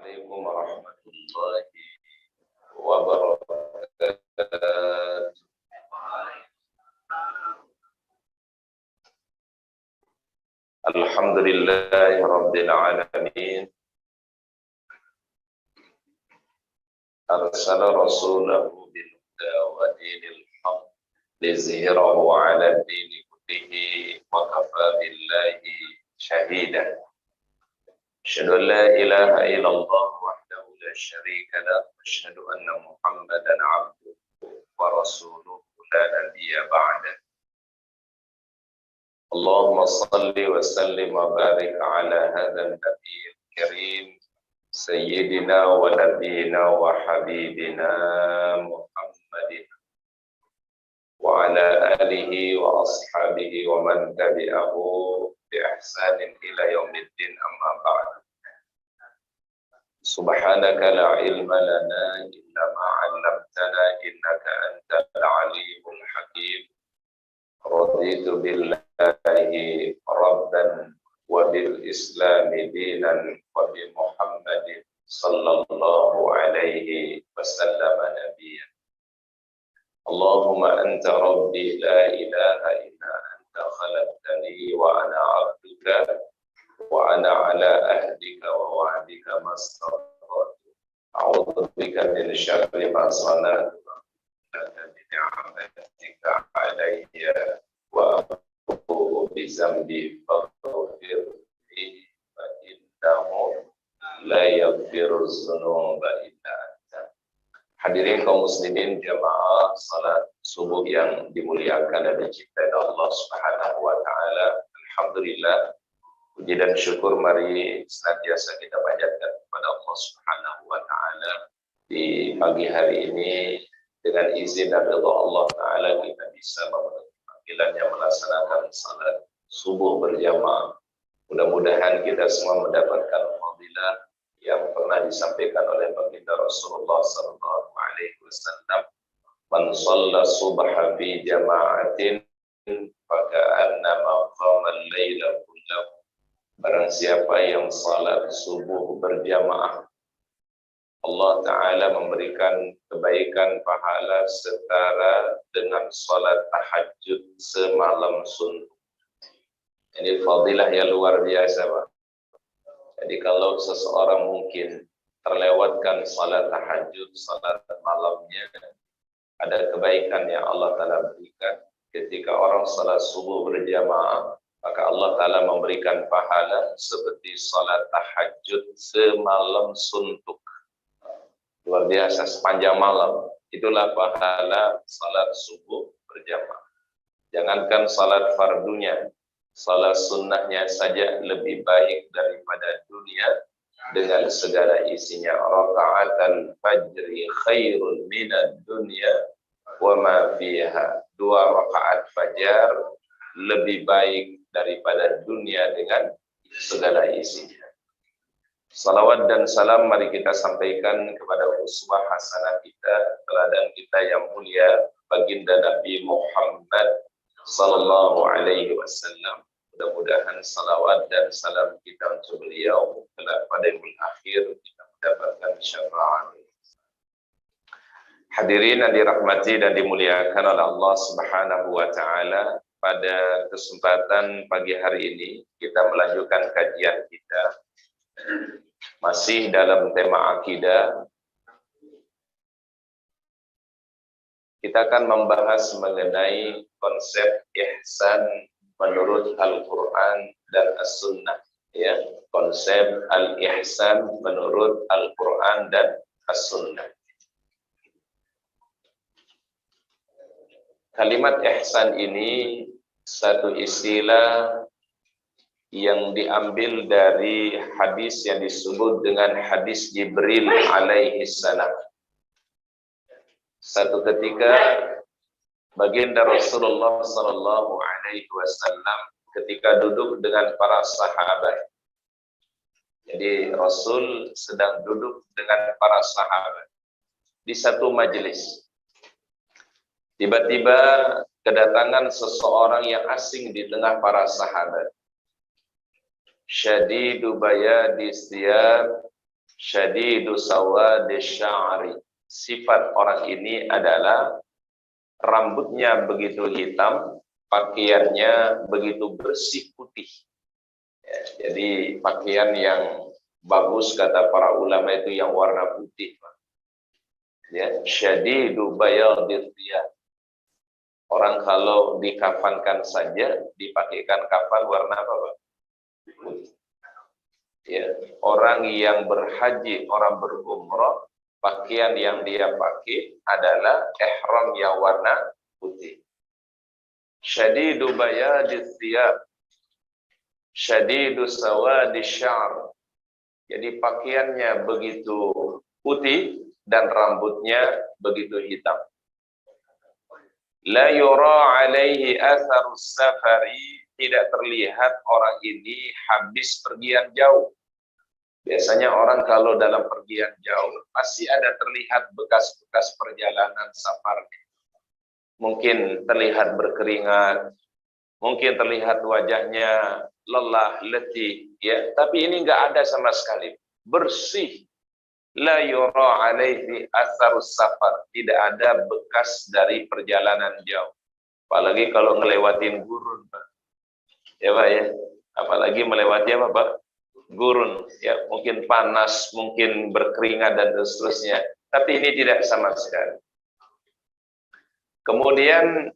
Assalamualaikum warahmatullahi wabarakatuh. Alhamdulillahi rabbil alamin. Arsala rasulahu bil huda wa dinil haq liyuzhirahu 'ala dini kullihi wa kafa billahi shahida. Asyhadu an la ilaha illallah wahdahu la syarika lah wa asyhadu anna Muhammadan 'abduhu wa rasuluhu la nabiyya ba'dah. Allahumma salli wa sallim wa barik ala hadzal nabiyil karim sayyidina wa nabiyina wa habibina Muhammadin wa ala alihi wa ashabihi wa man tabi'ahu bi ihsanin ila yaumiddin, amma ba'd. Subhanaka la ilma lana illa ma 'allamtana innaka antal alimul hakim. Raditu billahi rabban wa bil islami dinan wa bi Muhammadin sallallahu alaihi wasallam nabiyyan. Allahumma anta rabbi la ilaha illa anta khalaqtani wa ana 'abduka wa ana ala ahdika wa wa'dika mastata'tu. A'udzu bika min syarri ma sana'tu bi ni'matika 'alayya wa aqulu bi zambi faghfir li fa innahu la yaghfiru dzunuba illa anta. Hadirin kaum muslimin jamaah salat subuh yang dimuliakan dan dicintai Allah Subhanahu wa taala. Alhamdulillah, puji dan syukur mari senantiasa kita panjatkan kepada Allah Subhanahu wa taala. Di pagi hari ini dengan izin dan ridha Allah taala kita bisa memenuhi panggilannya melaksanakan salat subuh berjamaah. Mudah-mudahan kita semua mendapatkan fadilah yang pernah disampaikan oleh baginda Rasulullah sallallahu alaihi wasallam, man shalla subha fi jama'atin faka'annama qama al-laila kullahu. Barang siapa yang salat subuh berjamaah, Allah Ta'ala memberikan kebaikan pahala setara dengan salat tahajud semalam suntuk. Ini fadilah yang luar biasa, Pak. Jadi kalau seseorang mungkin terlewatkan salat tahajud, salat malamnya, ada kebaikan yang Allah Ta'ala berikan. Ketika orang salat subuh berjamaah, maka Allah Ta'ala memberikan pahala seperti salat tahajud semalam suntuk. Luar biasa, sepanjang malam. Itulah pahala salat subuh berjamaah. Jangankan salat fardunya, salat sunnahnya saja lebih baik daripada dunia dengan segala isinya. Raka'atul fajri khairun minad dunya wa ma fiha. 2 rakaat fajar lebih baik daripada dunia dengan segala isinya. Salawat dan salam mari kita sampaikan kepada uswah hasanah kita, teladan kita yang mulia, baginda Nabi Muhammad sallallahu alaihi wasallam. Mudah-mudahan salawat dan salam kita untuk beliau pada yaumul akhir kita mendapatkan syafaat. Hadirin yang dirahmati dan dimuliakan oleh Allah Subhanahu wa taala, pada kesempatan pagi hari ini kita melanjutkan kajian kita masih dalam tema akidah. Kita akan membahas mengenai konsep ihsan menurut Al-Quran dan As-Sunnah, ya, konsep al-ihsan menurut Al-Quran dan As-Sunnah. Kalimat ihsan ini satu istilah yang diambil dari hadis yang disebut dengan hadis Jibril alaihi salam. Satu ketika baginda Rasulullah sallallahu alaihi wasallam ketika duduk dengan para sahabat. Jadi Rasul sedang duduk dengan para sahabat di satu majelis. Tiba-tiba kedatangan seseorang yang asing di tengah para sahabat. Syadidu bayadi thiyab Syadidu sawadi sya'ri. Sifat orang ini adalah rambutnya begitu hitam, pakaiannya begitu bersih putih. Ya, jadi pakaian yang bagus kata para ulama itu yang warna putih. Ya, syadidu bayadid thiyab. Orang kalau dikafankan saja, dipakaikan kafan warna apa, Pak? Putih. Ya, orang yang berhaji, orang berumrah, pakaian yang dia pakai adalah ihram yang warna putih. Syadidu bayadid thiyab, syadidu sawadi syar. Jadi pakaiannya begitu putih dan rambutnya begitu hitam. La yura alaihi atharus safari, tidak terlihat orang ini habis pergian jauh. Biasanya orang kalau dalam pergian jauh pasti ada terlihat bekas-bekas perjalanan safarnya. Mungkin terlihat berkeringat, mungkin terlihat wajahnya lelah, letih, ya. Tapi ini enggak ada sama sekali. Bersih. La yura alaihi atharus safar, tidak ada bekas dari perjalanan jauh. Apalagi kalau ngelewatin gurun, Pak. Ya, Pak ya. Apalagi melewati apa, Pak? Gurun, ya, mungkin panas, mungkin berkeringat dan seterusnya. Tapi ini tidak sama sekali. Kemudian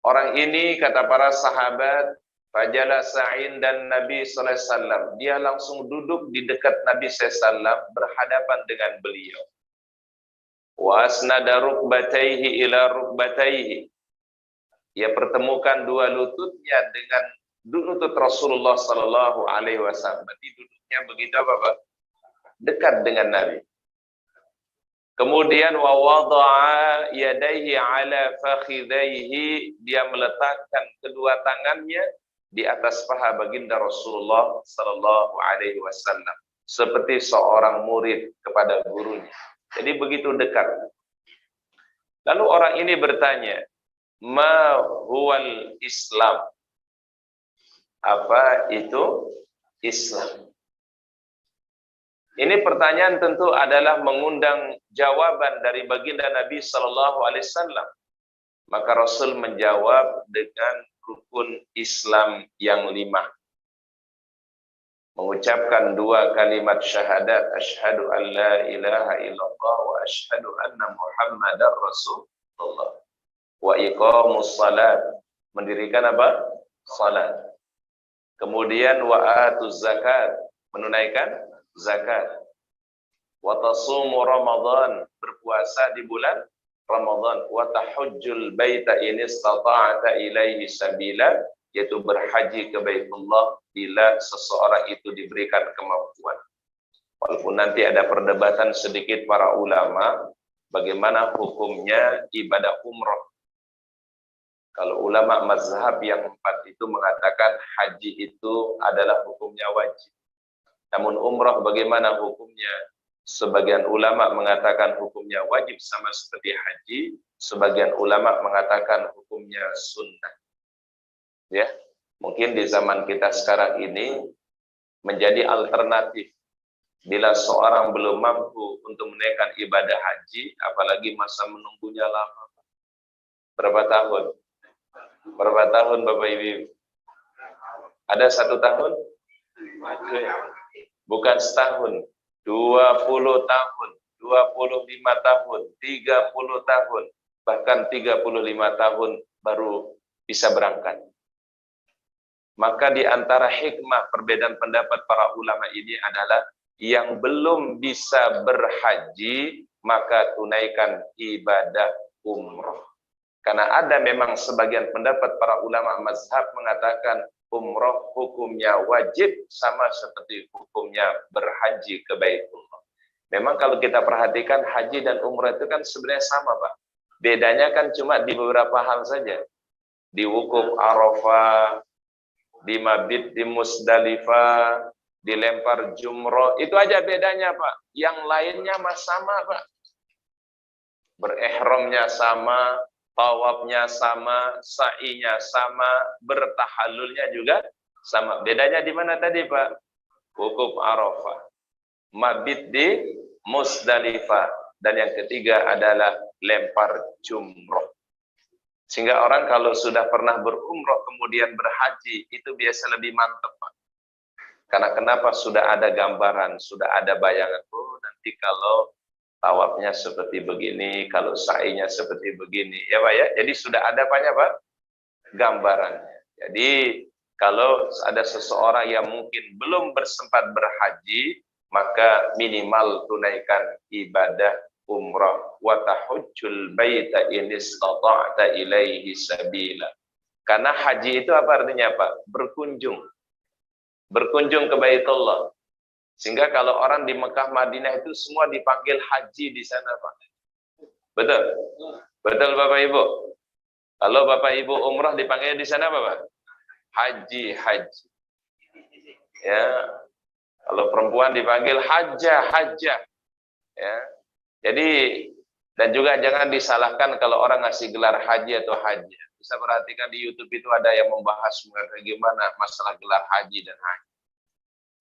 orang ini kata para sahabat, fajalasa'in dan Nabi sallallahu alaihi wasallam, dia langsung duduk di dekat Nabi sallallahu alaihi wasallam berhadapan dengan beliau. Wa asnada rukbatayhi ila rukbatayhi. Dia pertemukan dua lututnya dengan lutut Rasulullah sallallahu alaihi wasallam. Berarti duduknya begitu apa, Pak? Dekat dengan Nabi. Kemudian wa wada'a yadayhi ala fakhidaihi, dia meletakkan kedua tangannya di atas paha baginda Rasulullah sallallahu alaihi wasallam seperti seorang murid kepada gurunya. Jadi begitu dekat. Lalu orang ini bertanya, "Ma huwal Islam?" Apa itu Islam? Ini pertanyaan tentu adalah mengundang jawaban dari baginda Nabi sallallahu alaihi wasallam. Maka Rasul menjawab dengan rukun Islam yang 5. Mengucapkan dua kalimat syahadat, asyhadu an la ilaha illallah wa asyhadu anna Muhammadar Rasulullah. Wa iqamus salat, mendirikan apa? Salat. Kemudian wa atuz zakat, menunaikan zakat. Wa tasumu Ramadan, berpuasa di bulan Ramadan. Wa tahujjul baita in istata'ta ilaihi sabila, yaitu berhaji ke Baitullah bila seseorang itu diberikan kemampuan. Walaupun nanti ada perdebatan sedikit para ulama bagaimana hukumnya ibadah umroh. Kalau ulama mazhab yang 4 itu mengatakan haji itu adalah hukumnya wajib. Namun umroh bagaimana hukumnya? Sebagian ulama mengatakan hukumnya wajib sama seperti haji, sebagian ulama mengatakan hukumnya sunnah. Ya, mungkin di zaman kita sekarang ini menjadi alternatif. Bila seorang belum mampu untuk menaikkan ibadah haji, apalagi masa menunggunya lama. Berapa tahun? Berapa tahun Bapak Ibu? Ada 1 tahun? Bukan setahun, 20 tahun, 25 tahun, 30 tahun, bahkan 35 tahun baru bisa berangkat. Maka di antara hikmah perbedaan pendapat para ulama ini adalah yang belum bisa berhaji, maka tunaikan ibadah umroh. Karena ada memang sebagian pendapat para ulama mazhab mengatakan umroh hukumnya wajib sama seperti hukumnya berhaji ke Baitullah. Memang kalau kita perhatikan haji dan umroh itu kan sebenarnya sama, Pak. Bedanya kan cuma di beberapa hal saja. Di wukuf Arafah, di mabit di Musdalifah, dilempar jumroh, itu aja bedanya, Pak. Yang lainnya mah sama, Pak. Berihramnya sama, tawafnya sama, sa'inya sama, bertahallulnya juga sama. Bedanya di mana tadi, Pak? Wukuf Arafah. mabit di Musdalifah. Dan yang ketiga adalah lempar jumroh. Sehingga orang kalau sudah pernah berumroh kemudian berhaji, itu biasa lebih mantap, Pak. Karena kenapa? Sudah ada gambaran, sudah ada bayangan. Oh, nanti kalau tawafnya seperti begini, kalau sa'inya seperti begini. Ya Pak ya, jadi sudah ada banyak Pak gambarannya. Jadi kalau ada seseorang yang mungkin belum bersempat berhaji, maka minimal tunaikan ibadah umrah. Wa tahujjul baita in istata'ta ilaihi sabila. Karena haji itu apa artinya Pak? Berkunjung. Berkunjung ke Baitullah. Sehingga kalau orang di Mekah Madinah itu semua dipanggil haji di sana Pak. Betul? Betul Bapak Ibu? Kalau Bapak Ibu umrah dipanggil di sana apa Pak? Haji. Ya. Kalau perempuan dipanggil hajah. Ya. Jadi dan juga jangan disalahkan kalau orang ngasih gelar haji atau hajah. Bisa perhatikan di YouTube itu ada yang membahas bagaimana masalah gelar haji dan haji.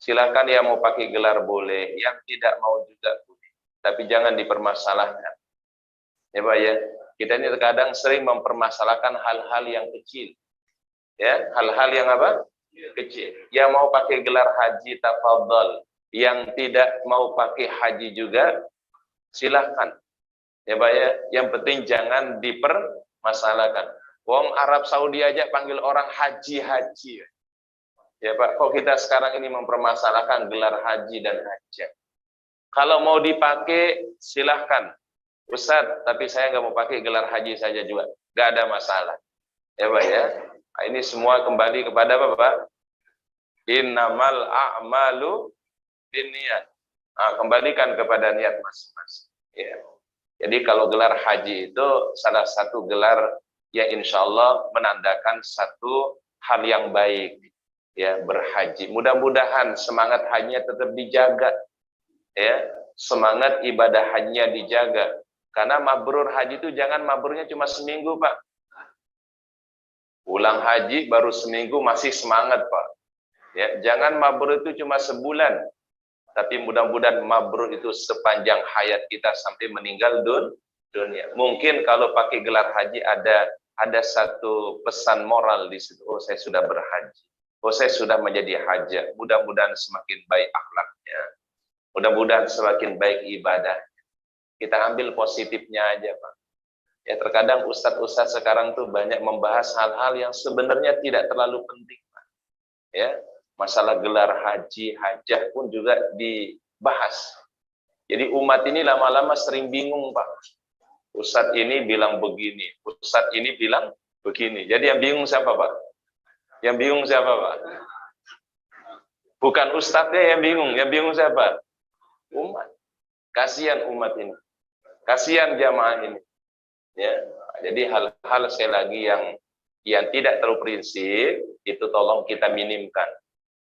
Silakan yang mau pakai gelar boleh, yang tidak mau juga boleh. Tapi jangan dipermasalahkan. Ya Pak ya, kita ini terkadang sering mempermasalahkan hal-hal yang kecil. Ya, hal-hal yang apa? Kecil. Yang mau pakai gelar haji tafadhol, yang tidak mau pakai haji juga silahkan. Ya Pak ya, yang penting jangan dipermasalahkan. Wong Arab Saudi aja panggil orang haji. Ya Pak, kok kita sekarang ini mempermasalahkan gelar haji dan hajah. Kalau mau dipakai, silahkan. Ustaz, tapi saya nggak mau pakai gelar haji saja juga. Nggak ada masalah. Ya Pak ya. Nah, ini semua kembali kepada apa Pak? Innamal a'malu binniyat. Nah, kembalikan kepada niat masing-masing. Ya. Jadi kalau gelar haji itu salah satu gelar yang insya Allah menandakan satu hal yang baik. Ya, berhaji. Mudah-mudahan semangat hajinya tetap dijaga. Ya, semangat ibadah hajinya dijaga. Karena mabrur haji itu jangan mabrurnya cuma seminggu, Pak. Pulang haji baru seminggu masih semangat, Pak. Ya, jangan mabrur itu cuma sebulan. Tapi mudah-mudahan mabrur itu sepanjang hayat kita sampai meninggal dunia. Mungkin kalau pakai gelar haji ada satu pesan moral di situ. Oh, saya sudah berhaji. Oh, saya sudah menjadi haji. Mudah-mudahan semakin baik akhlaknya. Mudah-mudahan semakin baik ibadah. Kita ambil positifnya aja, Pak. Ya, terkadang ustadz-ustadz sekarang tuh banyak membahas hal-hal yang sebenarnya tidak terlalu penting, Pak. Ya, masalah gelar haji, hajah pun juga dibahas. Jadi umat ini lama-lama sering bingung, Pak. Ustadz ini bilang begini, ustadz ini bilang begini. Jadi yang bingung siapa, Pak? Yang bingung siapa, Pak? Bukan ustadznya yang bingung siapa? Umat. Kasihan umat ini. Kasihan jamaah ini. Ya. Jadi hal-hal sekali lagi yang tidak terprinsip itu tolong kita minimkan.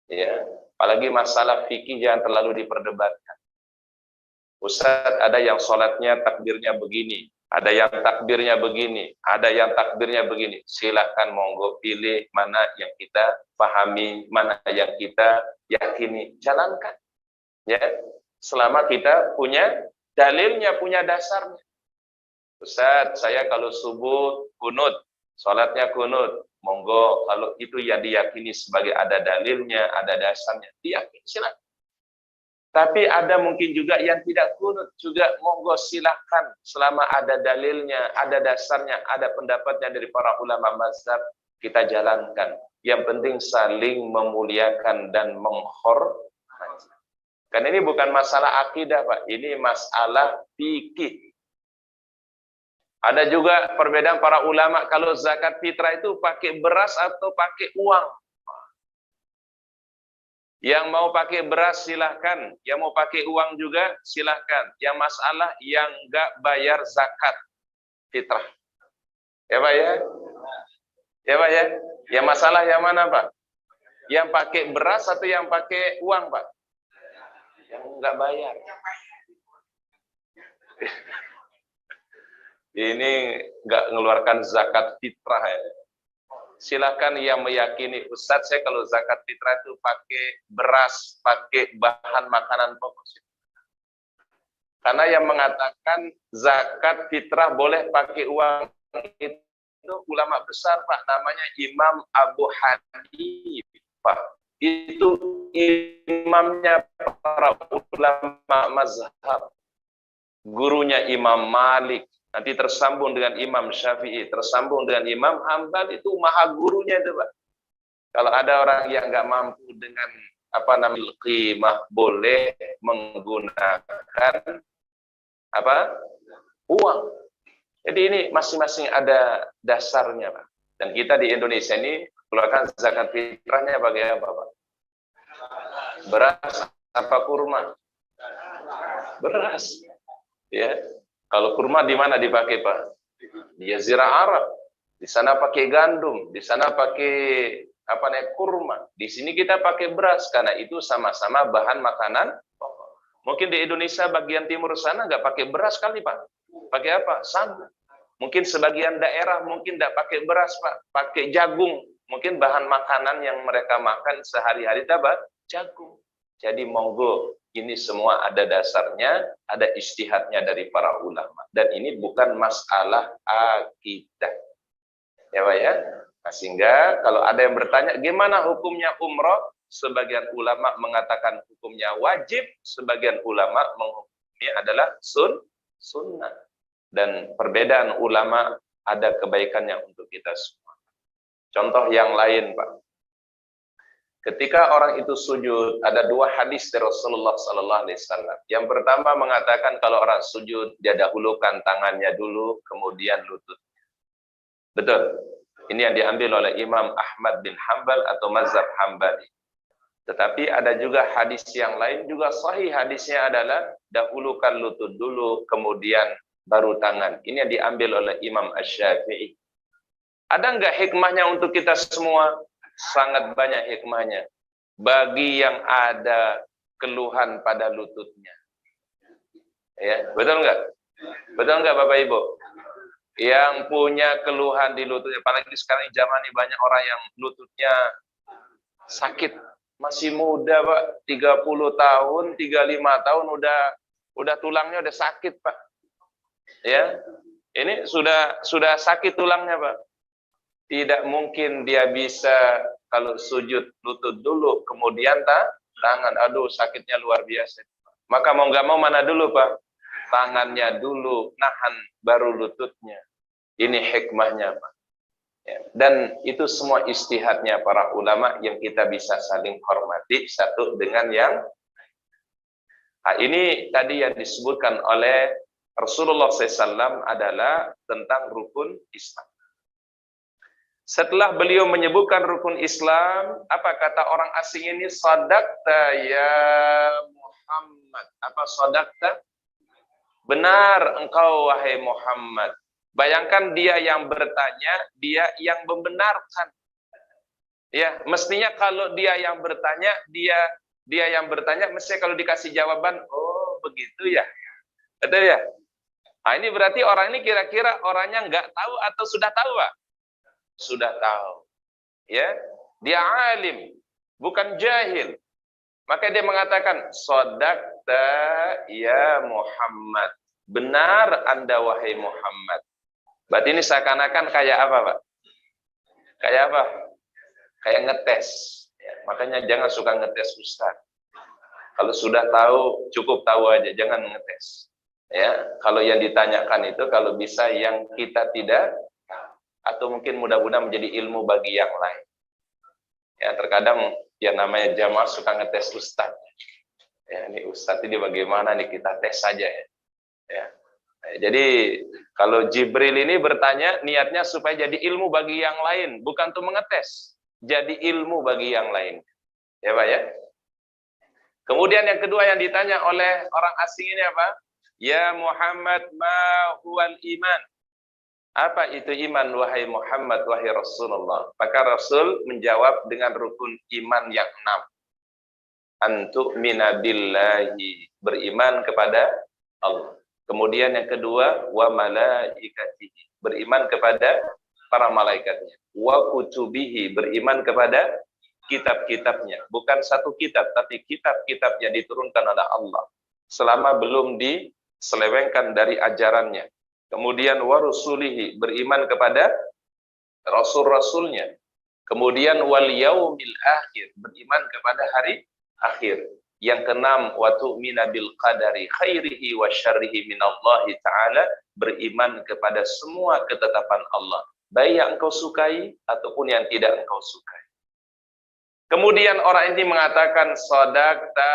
Ya. Apalagi masalah fikih jangan terlalu diperdebatkan. Ustadz ada yang sholatnya takbirnya begini, ada yang takbirnya begini, ada yang takbirnya begini. Silakan monggo pilih mana yang kita pahami, mana yang kita yakini, jalankan. Ya, selama kita punya dalilnya, punya dasarnya. Ustadz, saya kalau subuh kunut, sholatnya kunut, monggo kalau itu yang diyakini sebagai ada dalilnya, ada dasarnya, diyakini silakan. Tapi ada mungkin juga yang tidak kunut, juga monggo silakan selama ada dalilnya, ada dasarnya, ada pendapatnya dari para ulama mazhab, kita jalankan. Yang penting saling memuliakan dan menghormati. Karena ini bukan masalah akidah, Pak. Ini masalah fikih. Ada juga perbedaan para ulama kalau zakat fitrah itu pakai beras atau pakai uang. Yang mau pakai beras silahkan, yang mau pakai uang juga silahkan. Yang masalah yang nggak bayar zakat fitrah. Ya Pak ya? Ya Pak ya? Yang masalah yang mana Pak? Yang pakai beras atau yang pakai uang Pak? Yang nggak bayar. Ini nggak mengeluarkan zakat fitrah ya. Silakan yang meyakini, Ustadz saya kalau zakat fitrah itu pakai beras, pakai bahan makanan pokok. Karena yang mengatakan zakat fitrah boleh pakai uang itu ulama besar, Pak, namanya Imam Abu Hanifah. Itu imamnya para ulama mazhab. Gurunya Imam Malik, nanti tersambung dengan Imam Syafi'i, tersambung dengan Imam Hambal, itu maha gurunya itu, Pak. Kalau ada orang yang nggak mampu dengan qimah, boleh menggunakan uang. Jadi ini masing-masing ada dasarnya, Pak. Dan kita di Indonesia ini keluarkan zakat fitrahnya pakai apa, Pak? Beras apa kurma? Beras. Ya. Kalau kurma di mana dipakai, Pak? Di Jazirah Arab. Di sana pakai gandum, di sana pakai kurma. Di sini kita pakai beras karena itu sama-sama bahan makanan. Mungkin di Indonesia bagian timur sana nggak pakai beras kali, Pak. Pakai apa? Sama. Mungkin sebagian daerah mungkin nggak pakai beras, Pak. Pakai jagung. Mungkin bahan makanan yang mereka makan sehari-hari apa? Jagung. Jadi monggo, ini semua ada dasarnya, ada ijtihadnya dari para ulama. Dan ini bukan masalah akidah. Ya, Pak ya. Nah, sehingga kalau ada yang bertanya, gimana hukumnya umroh? Sebagian ulama mengatakan hukumnya wajib, sebagian ulama menghukumi adalah sunnah. Dan perbedaan ulama ada kebaikannya untuk kita semua. Contoh yang lain, Pak. Ketika orang itu sujud, ada dua hadis dari Rasulullah SAW. Yang pertama mengatakan kalau orang sujud, dia dahulukan tangannya dulu, kemudian lututnya. Betul. Ini yang diambil oleh Imam Ahmad bin Hanbal atau mazhab Hambali. Tetapi ada juga hadis yang lain, juga sahih hadisnya adalah dahulukan lutut dulu, kemudian baru tangan. Ini yang diambil oleh Imam Asy-Syafi'i. Ada enggak hikmahnya untuk kita semua? Sangat banyak hikmahnya. Bagi yang ada keluhan pada lututnya. Ya, betul enggak? Betul enggak, Bapak Ibu? Yang punya keluhan di lututnya, apalagi sekarang zaman ini banyak orang yang lututnya sakit. Masih muda, Pak, 30 tahun, 35 tahun udah tulangnya udah sakit, Pak. Ya. Ini sudah sakit tulangnya, Pak. Tidak mungkin dia bisa kalau sujud lutut dulu, kemudian tangan. Aduh, sakitnya luar biasa. Maka mau nggak mau mana dulu, Pak? Tangannya dulu, nahan, baru lututnya. Ini hikmahnya, Pak. Ya. Dan itu semua ijtihadnya para ulama yang kita bisa saling hormati satu dengan yang. Nah, ini tadi yang disebutkan oleh Rasulullah SAW adalah tentang rukun Islam. Setelah beliau menyebutkan rukun Islam, apa kata orang asing ini? Shadaqta ya Muhammad. Apa shadaqta? Benar engkau wahai Muhammad. Bayangkan dia yang bertanya, dia yang membenarkan. Ya, mestinya kalau dia yang bertanya, dia yang bertanya, mestinya kalau dikasih jawaban, oh begitu ya. Betul ya? Nah, ini berarti orang ini kira-kira orangnya nggak tahu atau sudah tahu, Pak? Sudah tahu. Ya, dia alim, bukan jahil. Maka dia mengatakan, shadaqta ya Muhammad. Benar Anda wahai Muhammad. Berarti ini seakan-akan kayak apa, Pak? Kayak apa? Kayak ngetes. Ya, makanya jangan suka ngetes Ustaz. Kalau sudah tahu, cukup tahu aja, jangan ngetes. Ya, kalau yang ditanyakan itu kalau bisa yang kita tidak, atau mungkin mudah-mudahan menjadi ilmu bagi yang lain. Ya, terkadang yang namanya jamaah suka ngetes Ustaz. Ya, ini Ustaz ini bagaimana nih, kita tes saja ya. Ya. Jadi kalau Jibril ini bertanya niatnya supaya jadi ilmu bagi yang lain, bukan untuk mengetes, jadi ilmu bagi yang lain. Ya, Pak ya. Kemudian yang kedua yang ditanya oleh orang asing ini apa? Ya Muhammad, ma huwal iman? Apa itu iman wahai Muhammad, wahai Rasulullah? Maka Rasul menjawab dengan rukun iman yang 6. Antu'mina billahi, beriman kepada Allah. Kemudian yang kedua, wa malaikatihi, beriman kepada para malaikatnya. Wa kutubihi, beriman kepada kitab-kitabnya. Bukan satu kitab, tapi kitab-kitab yang diturunkan oleh Allah. Selama belum selewengkan dari ajarannya. Kemudian warusulihi, beriman kepada rasul-rasulnya. Kemudian wal yaumil akhir, beriman kepada hari akhir. Yang keenam, wa tu'mina bil qadari khairihi wa syarrihi minallahi ta'ala, beriman kepada semua ketetapan Allah, baik yang engkau sukai ataupun yang tidak engkau sukai. Kemudian orang ini mengatakan, shadaqta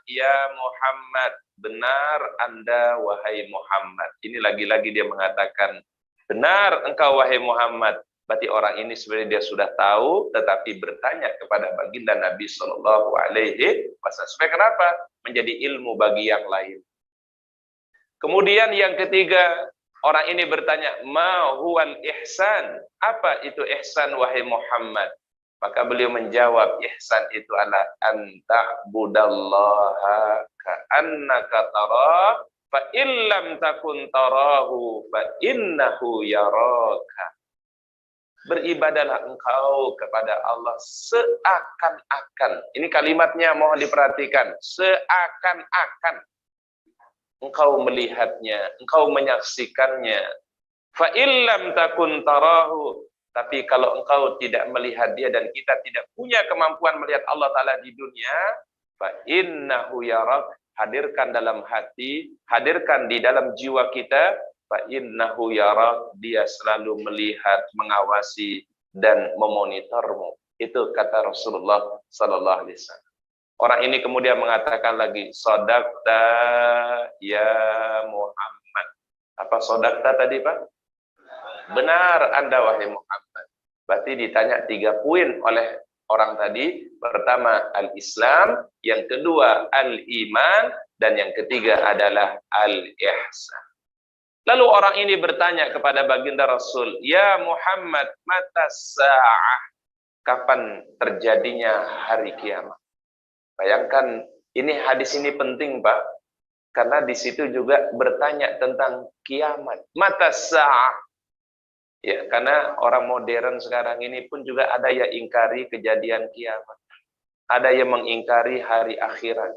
ya Muhammad, benar Anda wahai Muhammad. Ini lagi-lagi dia mengatakan, benar engkau wahai Muhammad. Berarti orang ini sebenarnya dia sudah tahu, tetapi bertanya kepada baginda Nabi Shallallahu Alaihi Wasallam. Supaya kenapa? Menjadi ilmu bagi yang lain. Kemudian yang ketiga, orang ini bertanya, ma huwal ihsan? Apa itu ihsan wahai Muhammad? Maka beliau menjawab, ihsan itu adalah anta'budallaha ka'annaka tarah, fa illam takun tarahu fa innahu yaraka. Beribadalah engkau kepada Allah seakan-akan. Ini kalimatnya mohon diperhatikan. Seakan-akan engkau melihatnya, engkau menyaksikannya. Fa illam takun tarahu. Tapi kalau engkau tidak melihat dia dan kita tidak punya kemampuan melihat Allah Ta'ala di dunia, fa innahu yarak. Hadirkan dalam hati, hadirkan di dalam jiwa kita, fa innahu yarak, dia selalu melihat, mengawasi dan memonitormu. Itu kata Rasulullah sallallahu alaihi wasallam. Orang ini kemudian mengatakan lagi, shadaqta ya Muhammad. Apa shadaqta tadi, Pak? Benar Anda wahai Muhammad. Berarti ditanya 3 poin oleh orang tadi. Pertama al-Islam, yang kedua al-iman, dan yang ketiga adalah al-ihsan. Lalu orang ini bertanya kepada baginda Rasul, ya Muhammad, mata sa'ah? Kapan terjadinya hari kiamat? Bayangkan, ini hadis ini penting, Pak. Karena di situ juga bertanya tentang kiamat. Mata sa'ah? Ya, karena orang modern sekarang ini pun juga ada yang ingkari kejadian kiamat. Ada yang mengingkari hari akhirat.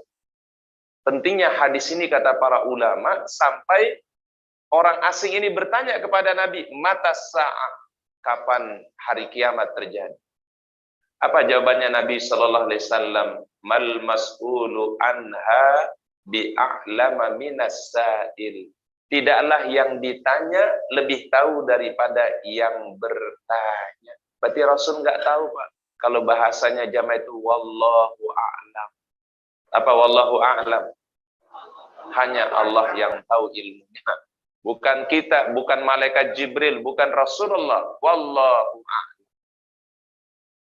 Pentingnya hadis ini kata para ulama, sampai orang asing ini bertanya kepada Nabi, mata sa'ah? Kapan hari kiamat terjadi? Apa jawabannya Nabi sallallahu alaihi wasallam? Mal mas'ulu anha bi'a'lama minas sa'il. Tidaklah yang ditanya lebih tahu daripada yang bertanya. Berarti Rasul nggak tahu, Pak. Kalau bahasanya jamaah itu wallahu a'lam. Apa wallahu a'lam? Hanya Allah yang tahu ilmunya. Bukan kita, bukan malaikat Jibril, bukan Rasulullah. Wallahu a'lam.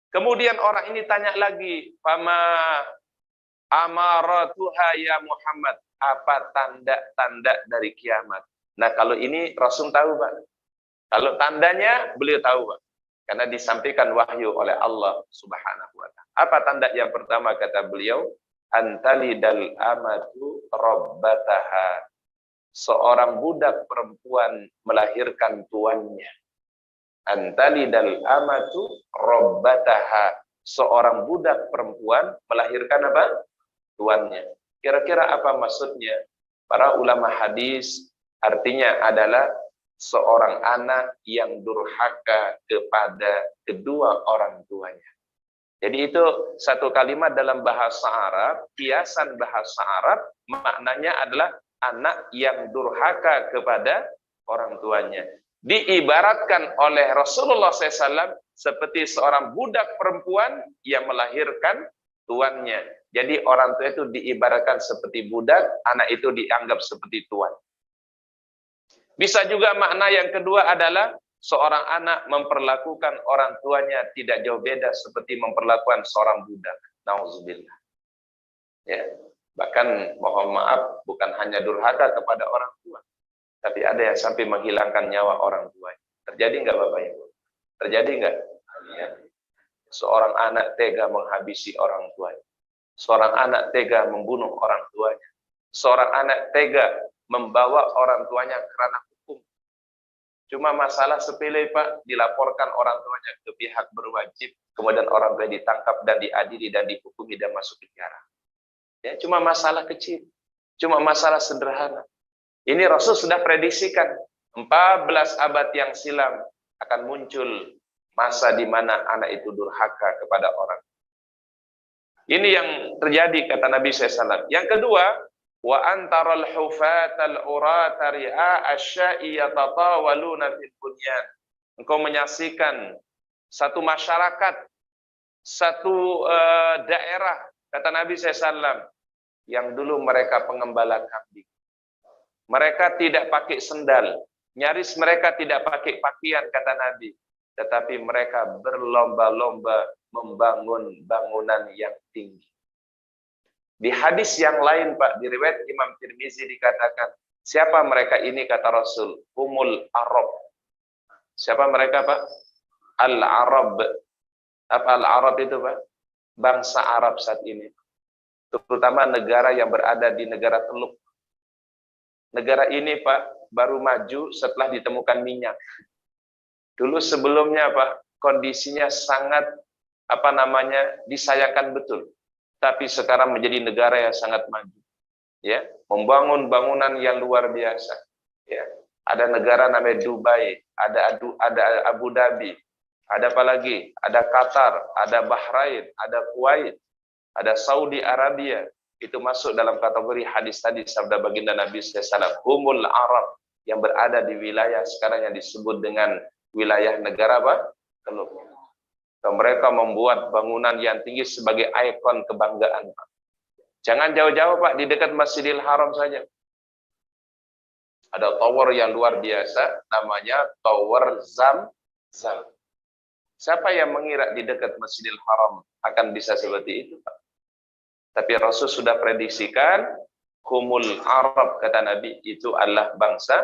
Kemudian orang ini tanya lagi, fama amaratuha ya Muhammad, apa tanda-tanda dari kiamat? Nah, kalau ini Rasul tahu, Pak. Kalau tandanya beliau tahu, Pak. Karena disampaikan wahyu oleh Allah Subhanahu wa taala. Apa tanda yang pertama kata beliau? Antalidal amatu rabbataha. Seorang budak perempuan melahirkan tuannya. Antalidal amatu rabbataha. Seorang budak perempuan melahirkan apa? Tuannya. Kira-kira apa maksudnya? Para ulama hadis artinya adalah seorang anak yang durhaka kepada kedua orang tuanya. Jadi itu satu kalimat dalam bahasa Arab, kiasan bahasa Arab, maknanya adalah anak yang durhaka kepada orang tuanya. Diibaratkan oleh Rasulullah SAW seperti seorang budak perempuan yang melahirkan tuannya. Jadi orang tua itu diibaratkan seperti budak, anak itu dianggap seperti tuan. Bisa juga makna yang kedua adalah seorang anak memperlakukan orang tuanya tidak jauh beda seperti memperlakukan seorang budak. Nauzubillah. Ya, bahkan mohon maaf bukan hanya durhaka kepada orang tua, tapi ada yang sampai menghilangkan nyawa orang tuanya. Terjadi nggak Bapak Ibu? Terjadi nggak? Ya. Seorang anak tega menghabisi orang tuanya. Seorang anak tega membunuh orang tuanya. Seorang anak tega membawa orang tuanya ke ranah hukum. Cuma masalah sepele, Pak, dilaporkan orang tuanya ke pihak berwajib, kemudian orang tua ditangkap dan diadili dan dihukumi dan masuk penjara. Ya, cuma masalah kecil. Cuma masalah sederhana. Ini Rasul sudah prediksikan 14 abad yang silam akan muncul masa di mana anak itu durhaka kepada orang. Ini yang terjadi kata Nabi SAW. Yang kedua, wa antaral hufatal urata ri'a asya'i yatatawaluna fil bunyan. Engkau menyaksikan satu masyarakat, satu daerah, kata Nabi SAW, yang dulu mereka pengembala kambing. Mereka tidak pakai sendal, nyaris mereka tidak pakai pakaian, kata Nabi. Tetapi mereka berlomba-lomba membangun bangunan yang tinggi. Di hadis yang lain, Pak, di riwayat Imam Tirmizi dikatakan, siapa mereka ini, kata Rasul? Humul Arab. Siapa mereka, Pak? Al-Arab. Apa Al-Arab itu, Pak? Bangsa Arab saat ini. Terutama negara yang berada di negara Teluk. Negara ini, Pak, baru maju setelah ditemukan minyak. Dulu sebelumnya, Pak, kondisinya sangat disayangkan betul. Tapi sekarang menjadi negara yang sangat maju. Ya, membangun bangunan yang luar biasa. Ya, ada negara namanya Dubai, ada Abu Dhabi, ada apa lagi? Ada Qatar, ada Bahrain, ada Kuwait, ada Saudi Arabia. Itu masuk dalam kategori hadis tadi sabda baginda Nabi SAW. Humul Arab, yang berada di wilayah sekarang yang disebut dengan wilayah negara apa? Teluk. Dan mereka membuat bangunan yang tinggi sebagai ikon kebanggaan, Pak. Jangan jauh-jauh, Pak, di dekat Masjidil Haram saja. Ada tower yang luar biasa, namanya Tower Zam-Zam. Siapa yang mengira di dekat Masjidil Haram akan bisa seperti itu, Pak? Tapi Rasul sudah prediksikan, humul Arab, kata Nabi, itu adalah bangsa.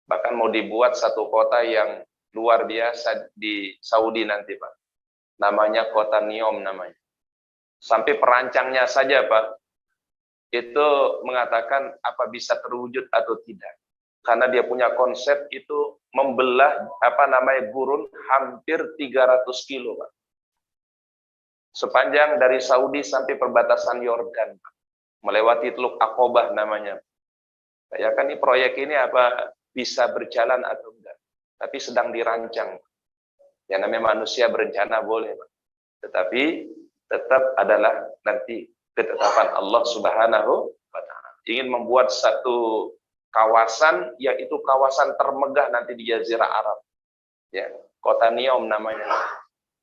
Bahkan mau dibuat satu kota yang luar biasa di Saudi nanti, Pak. Namanya kota Neom namanya. Sampai perancangnya saja, Pak, itu mengatakan apa bisa terwujud atau tidak. Karena dia punya konsep itu membelah gurun hampir 300 kilo, Pak. Sepanjang dari Saudi sampai perbatasan Yordan, Pak. Melewati Teluk Aqobah namanya. Ya kan, ini proyek ini apa bisa berjalan atau enggak? Tapi sedang dirancang. Yang namanya manusia berencana boleh, Pak. Tetapi tetap adalah nanti ketetapan Allah Subhanahu wa Ta'ala. Ingin membuat satu kawasan, yaitu kawasan termegah nanti di Jazirah Arab. Ya, kota Neom namanya.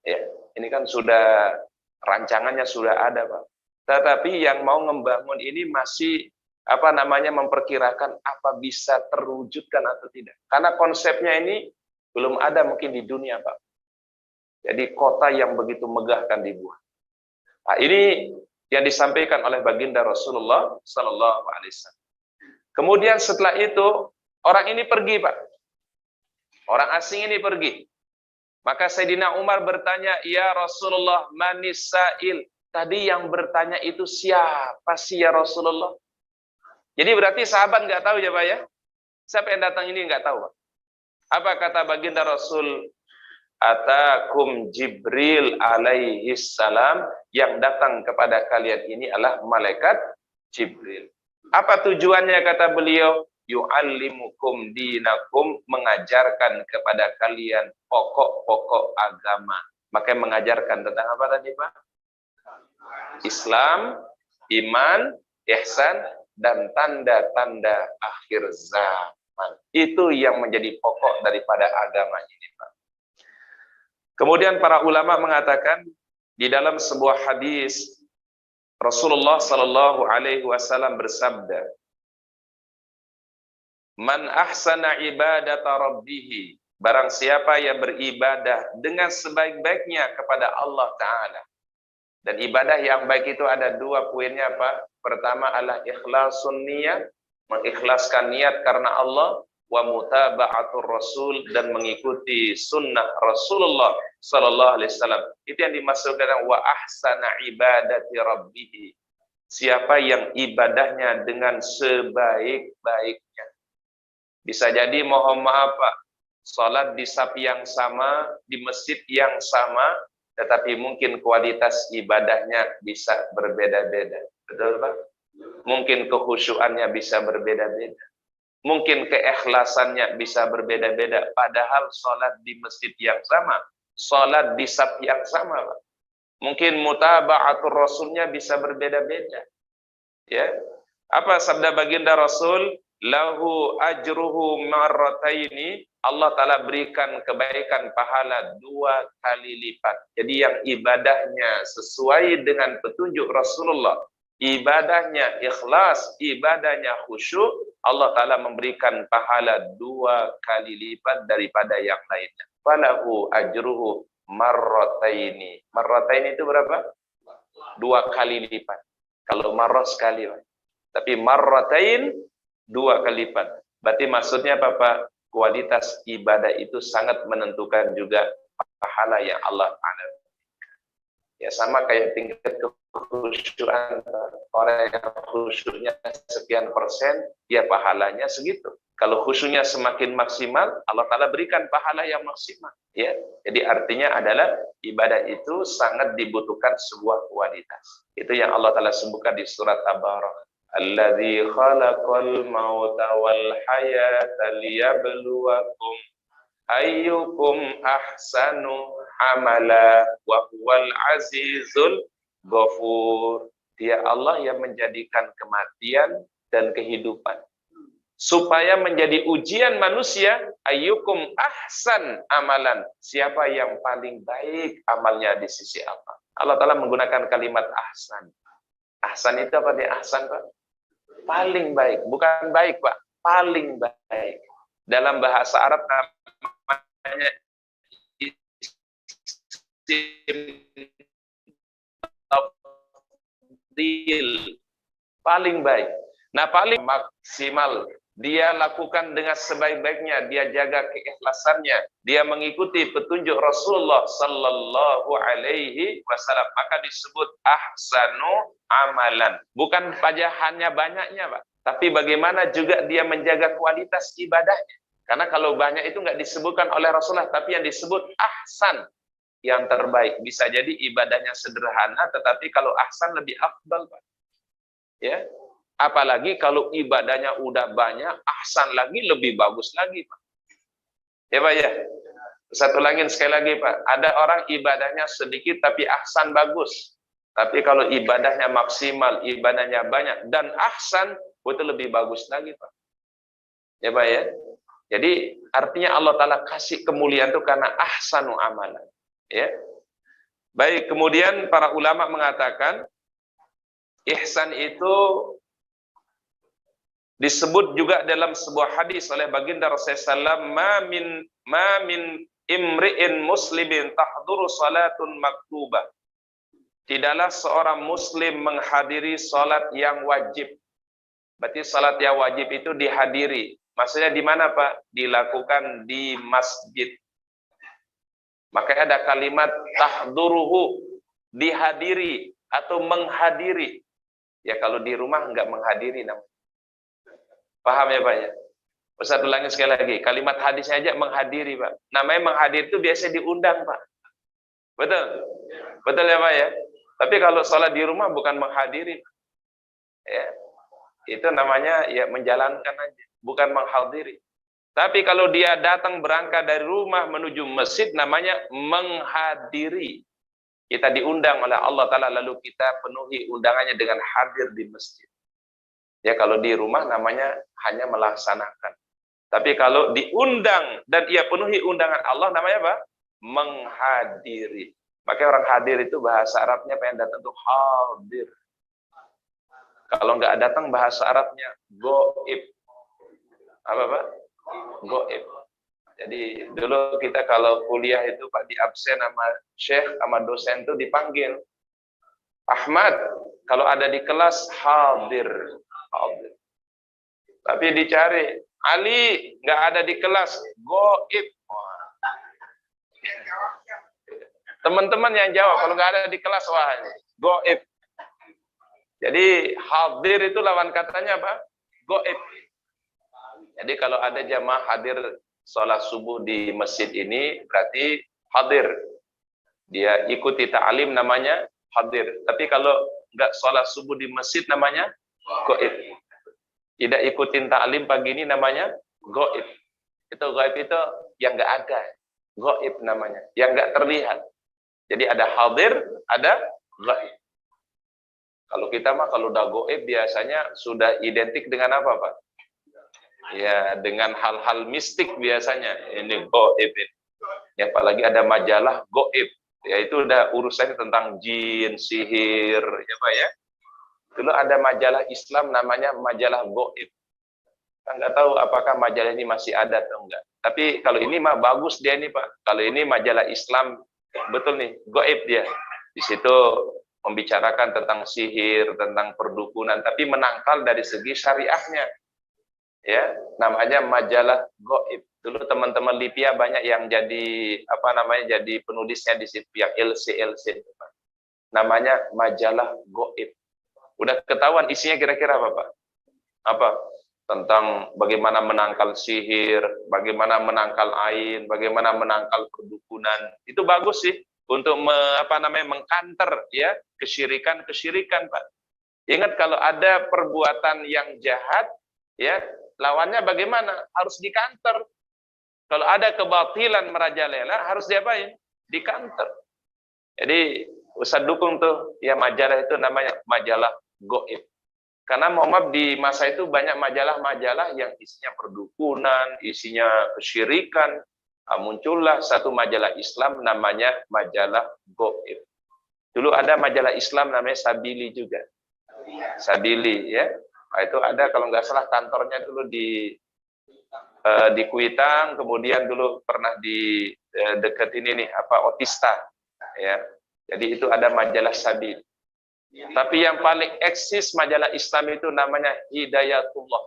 Ya, ini kan sudah rancangannya sudah ada, Pak. Tetapi yang mau membangun ini masih memperkirakan apa bisa terwujudkan atau tidak. Karena konsepnya ini belum ada mungkin di dunia, Pak. Jadi kota yang begitu megah kan dibuat. Nah, ini yang disampaikan oleh baginda Rasulullah Sallallahu Alaihi Wasallam. Kemudian setelah itu orang ini pergi, Pak. Orang asing ini pergi. Maka Sayyidina Umar bertanya, ya Rasulullah, manis sa'il? Tadi yang bertanya itu siapa sih ya Rasulullah? Jadi berarti sahabat nggak tahu ya, Pak, ya? Siapa yang datang ini nggak tahu, Pak. Apa kata baginda Rasul? Atakum Jibril alaihi salam, yang datang kepada kalian ini adalah malaikat Jibril. Apa tujuannya, kata beliau? Yu'allimukum dinakum, mengajarkan kepada kalian pokok-pokok agama. Maka mengajarkan tentang apa tadi, Pak? Islam, iman, ihsan, dan tanda-tanda akhir zaman. Itu yang menjadi pokok daripada agama ini, Pak. Kemudian para ulama mengatakan di dalam sebuah hadis Rasulullah Sallallahu Alaihi Wasallam bersabda, "Man ahsana ibadata rabbih." Barang siapa yang beribadah dengan sebaik-baiknya kepada Allah Ta'ala. Dan ibadah yang baik itu ada dua poinnya, Pak. Pertama adalah ikhlasun niyat, mengikhlaskan niat karena Allah, wa mutaba'atur rasul, dan mengikuti sunnah Rasulullah Sallallahu Alaihi Wasallam. Itu yang dimaksudkan wa ahsana ibadati rabbih. Siapa yang ibadahnya dengan sebaik-baiknya. Bisa jadi mohon maaf, Pak, salat di saf yang sama, di masjid yang sama, tetapi mungkin kualitas ibadahnya bisa berbeda-beda. Betul, Pak? Mungkin kekhusyuannya bisa berbeda-beda. Mungkin keikhlasannya bisa berbeda-beda. Padahal sholat di masjid yang sama, sholat di saf yang sama, Pak. Mungkin mutaba'atul rasulnya bisa berbeda-beda. Ya. Apa sabda baginda Rasul? Lahu ajruhu marrataini. Allah Ta'ala berikan kebaikan pahala 2 kali lipat. Jadi yang ibadahnya sesuai dengan petunjuk Rasulullah, ibadahnya ikhlas, ibadahnya khusyuk, Allah Ta'ala memberikan pahala 2 kali lipat daripada yang lainnya. Falahu ajruhu marrataini. Marrataini itu berapa? 2 kali lipat. Kalau marrah sekali, Pak. Tapi marratain 2 kali lipat. Berarti maksudnya apa, Pak? Kualitas ibadah itu sangat menentukan juga pahala yang Allah Ta'ala. Ya sama kayak tingkat kekhusyuan. Orang yang khusyuknya sekian persen, ya pahalanya segitu. Kalau khusyuknya semakin maksimal, Allah Ta'ala berikan pahala yang maksimal. Ya, jadi artinya adalah ibadah itu sangat dibutuhkan sebuah kualitas. Itu yang Allah Ta'ala sebutkan di surat Tabarak. Alladzi khalaqal mauta wal hayata liyabluwakum ayyukum ahsanu amala wa huwal azizul ghafur. Dia Allah yang menjadikan kematian dan kehidupan supaya menjadi ujian manusia. Ayyukum ahsan amalan, siapa yang paling baik amalnya di sisi Allah. Allah Ta'ala menggunakan kalimat ahsan. Ahsan itu apa dia? Ahsan, Pak? Paling baik, bukan baik, Pak. Paling baik. Dalam bahasa Arab namanya isim tafdil. Paling baik. Nah, paling maksimal. Dia lakukan dengan sebaik-baiknya, dia jaga keikhlasannya, dia mengikuti petunjuk Rasulullah sallallahu alaihi wasallam, maka disebut ahsanu amalan. Bukan saja hanya banyaknya, Pak, tapi bagaimana juga dia menjaga kualitas ibadahnya. Karena kalau banyak itu nggak disebutkan oleh Rasulullah, tapi yang disebut ahsan, yang terbaik. Bisa jadi ibadahnya sederhana, tetapi kalau ahsan lebih afdal, Pak. Ya. Apalagi kalau ibadahnya udah banyak, ahsan lagi, lebih bagus lagi, Pak. Ya, Pak, ya. Satu lagi, sekali lagi, Pak. Ada orang ibadahnya sedikit, tapi ahsan bagus. Tapi kalau ibadahnya maksimal, ibadahnya banyak, dan ahsan, itu lebih bagus lagi, Pak. Ya, Pak, ya. Jadi, artinya Allah Ta'ala kasih kemuliaan itu karena ahsanu amalan. Ya. Baik, kemudian para ulama mengatakan, ihsan itu disebut juga dalam sebuah hadis oleh baginda Rasulullah SAW, ma min imri'in muslimin tahduru salatun maktubah. Tidaklah seorang muslim menghadiri salat yang wajib. Berarti salat yang wajib itu dihadiri. Maksudnya di mana, Pak? Dilakukan di masjid. Makanya ada kalimat tahduruhu, dihadiri atau menghadiri. Ya kalau di rumah enggak menghadiri namanya. Paham ya, Pak, ya? Ustaz ulangi sekali lagi. Kalimat hadisnya aja menghadiri, Pak. Namanya menghadiri itu biasa diundang, Pak. Betul? Betul ya, Pak, ya? Tapi kalau sholat di rumah bukan menghadiri. Ya. Itu namanya ya menjalankan aja, bukan menghadiri. Tapi kalau dia datang berangkat dari rumah menuju masjid, namanya menghadiri. Kita diundang oleh Allah Ta'ala, lalu kita penuhi undangannya dengan hadir di masjid. Ya kalau di rumah namanya hanya melaksanakan. Tapi kalau diundang dan ia penuhi undangan Allah, namanya apa? Menghadiri. Makanya orang hadir itu bahasa Arabnya pengen datang tuh hadir. Kalau nggak datang bahasa Arabnya goib. Apa, Pak? Goib. Jadi dulu kita kalau kuliah itu, Pak, di absen sama syekh sama dosen itu dipanggil. Ahmad, kalau ada di kelas hadir. Hadir. Tapi dicari, Ali nggak ada di kelas, goib. Teman-teman yang jawab, kalau nggak ada di kelas, wah, goib. Jadi hadir itu lawan katanya apa? Goib. Jadi kalau ada jamaah hadir sholat subuh di masjid ini, berarti hadir. Dia ikuti ta'lim namanya hadir. Tapi kalau nggak sholat subuh di masjid namanya Goib. Tidak ikutin taklim pagi ini namanya goib. Itu goib itu yang nggak ada. Goib namanya, yang nggak terlihat. Jadi ada hadir, ada goib. Kalau kita mah kalau udah goib biasanya sudah identik dengan apa, Pak? Ya, dengan hal-hal mistik biasanya. Ini goib. Ya, apalagi ada majalah goib. Ya, itu udah urusannya tentang jin, sihir, ya Pak ya. Dulu ada majalah Islam namanya majalah goib. Nggak tahu apakah majalah ini masih ada atau enggak. Tapi kalau ini mah bagus dia ini Pak. Kalau ini majalah Islam, betul nih, goib dia. Di situ membicarakan tentang sihir, tentang perdukunan, tapi menangkal dari segi syariahnya. Ya, namanya majalah goib. Dulu teman-teman Lipia banyak yang jadi jadi penulisnya di situ yang LC Pak. Namanya majalah goib. Udah ketahuan isinya kira-kira apa Pak? Apa? Tentang bagaimana menangkal sihir, bagaimana menangkal ain, bagaimana menangkal perdukunan. Itu bagus sih untuk mengkanter ya kesyirikan Pak. Ingat kalau ada perbuatan yang jahat ya, lawannya bagaimana? Harus dikanter. Kalau ada kebatilan merajalela harus diapain? Dikanter. Jadi Ustaz dukung tuh ya majalah itu namanya majalah goib. Karena mohon maaf di masa itu banyak majalah-majalah yang isinya perdukunan, isinya kesyirikan. Muncullah satu majalah Islam namanya majalah goib. Dulu ada majalah Islam namanya Sabili juga. Sabili ya. Nah, itu ada kalau nggak salah kantornya dulu di Kuitang, kemudian dulu pernah di dekat ini nih Otista ya. Jadi itu ada majalah Sabili. Tapi yang paling eksis majalah Islam itu namanya Hidayatullah.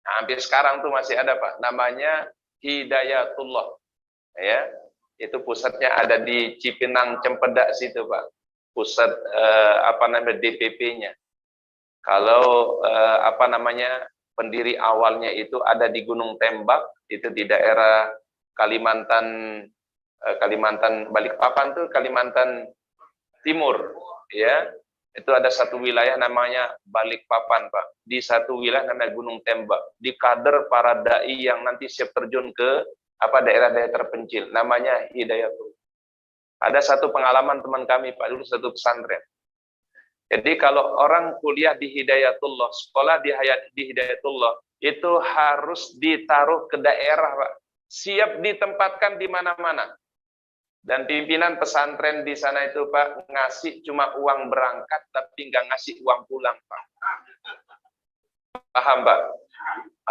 Nah, hampir sekarang tuh masih ada Pak, namanya Hidayatullah. Ya, itu pusatnya ada di Cipinang Cempedak situ Pak. Pusat DPP-nya. Kalau pendiri awalnya itu ada di Gunung Tembak, itu di daerah Kalimantan Balikpapan tuh Kalimantan Timur. Ya, itu ada satu wilayah namanya Balikpapan Pak. Di satu wilayah namanya Gunung Tembak. Di kader para dai yang nanti siap terjun ke daerah-daerah terpencil. Namanya Hidayatul. Ada satu pengalaman teman kami Pak, dulu satu pesantren. Jadi kalau orang kuliah di Hidayatullah, sekolah di Hidayatullah, itu harus ditaruh ke daerah Pak. Siap ditempatkan di mana-mana. Dan pimpinan pesantren di sana itu Pak ngasih cuma uang berangkat tapi nggak ngasih uang pulang Pak. Paham Pak?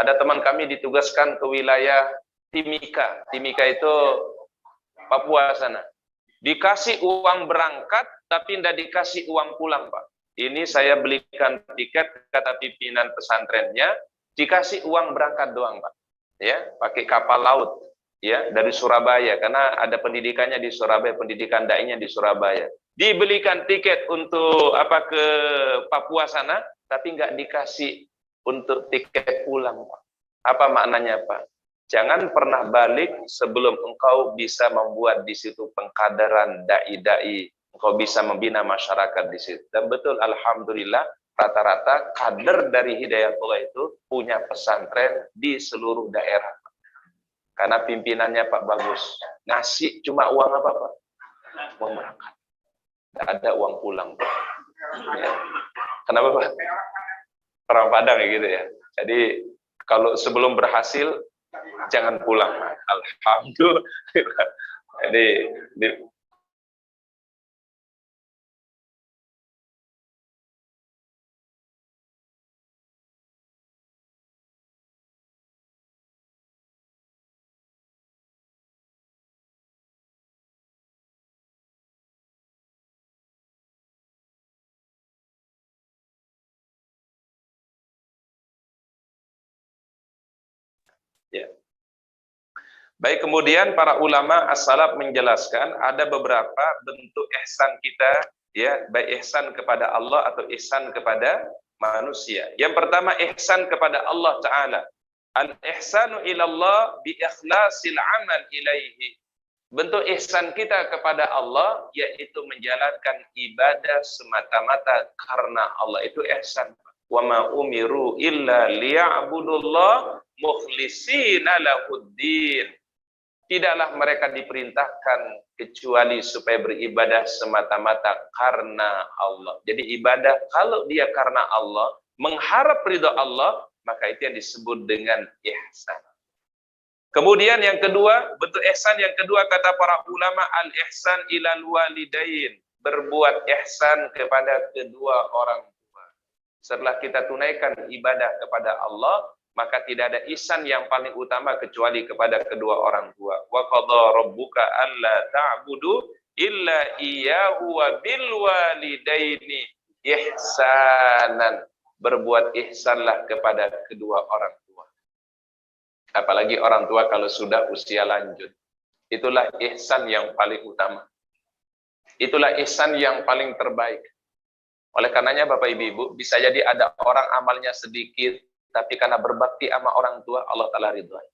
Ada teman kami ditugaskan ke wilayah Timika. Timika itu Papua sana. Dikasih uang berangkat tapi tidak dikasih uang pulang Pak. Ini saya belikan tiket kata pimpinan pesantrennya, dikasih uang berangkat doang Pak. Ya, pakai kapal laut. Ya, dari Surabaya karena ada pendidikannya di Surabaya, pendidikan dai-nya di Surabaya. Dibelikan tiket untuk ke Papua sana, tapi nggak dikasih untuk tiket pulang, Pak. Apa maknanya, Pak? Jangan pernah balik sebelum engkau bisa membuat di situ pengkaderan dai-dai, engkau bisa membina masyarakat di situ. Dan betul, alhamdulillah, rata-rata kader dari Hidayatullah itu punya pesantren di seluruh daerah. Karena pimpinannya Pak bagus. Ngasih cuma uang apa Pak? Uang berangkat. Tidak ada uang pulang Pak. Ya. Kenapa Pak? Orang Padang ya gitu ya. Jadi kalau sebelum berhasil, jangan pulang. Alhamdulillah. Jadi ya. Baik, kemudian para ulama as-salaf menjelaskan ada beberapa bentuk ihsan kita, ya, baik ihsan kepada Allah atau ihsan kepada manusia. Yang pertama ihsan kepada Allah Ta'ala. Al-ihsanu ilallah bi ikhlasil amal ilaihi. Bentuk ihsan kita kepada Allah yaitu menjalankan ibadah semata-mata karena Allah, itu ihsan. Wa ma umiru illa liya'budullah mukhlishina lahuddin. Tidaklah mereka diperintahkan kecuali supaya beribadah semata-mata karena Allah. Jadi ibadah kalau dia karena Allah, mengharap ridha Allah, maka itu yang disebut dengan ihsan. Kemudian yang kedua, bentuk ihsan yang kedua kata para ulama, al-ihsan ilal walidain, berbuat ihsan kepada kedua orang tua. Setelah kita tunaikan ibadah kepada Allah, maka tidak ada ihsan yang paling utama kecuali kepada kedua orang tua. Wa qadha rabbuka alla ta'budu illa iyyahu wa bil walidaini ihsanan. Berbuat ihsanlah kepada kedua orang tua. Apalagi orang tua kalau sudah usia lanjut. Itulah ihsan yang paling utama. Itulah ihsan yang paling terbaik. Oleh karenanya Bapak Ibu, bisa jadi ada orang amalnya sedikit, tapi karena berbakti sama orang tua, Allah Ta'ala ridhoi.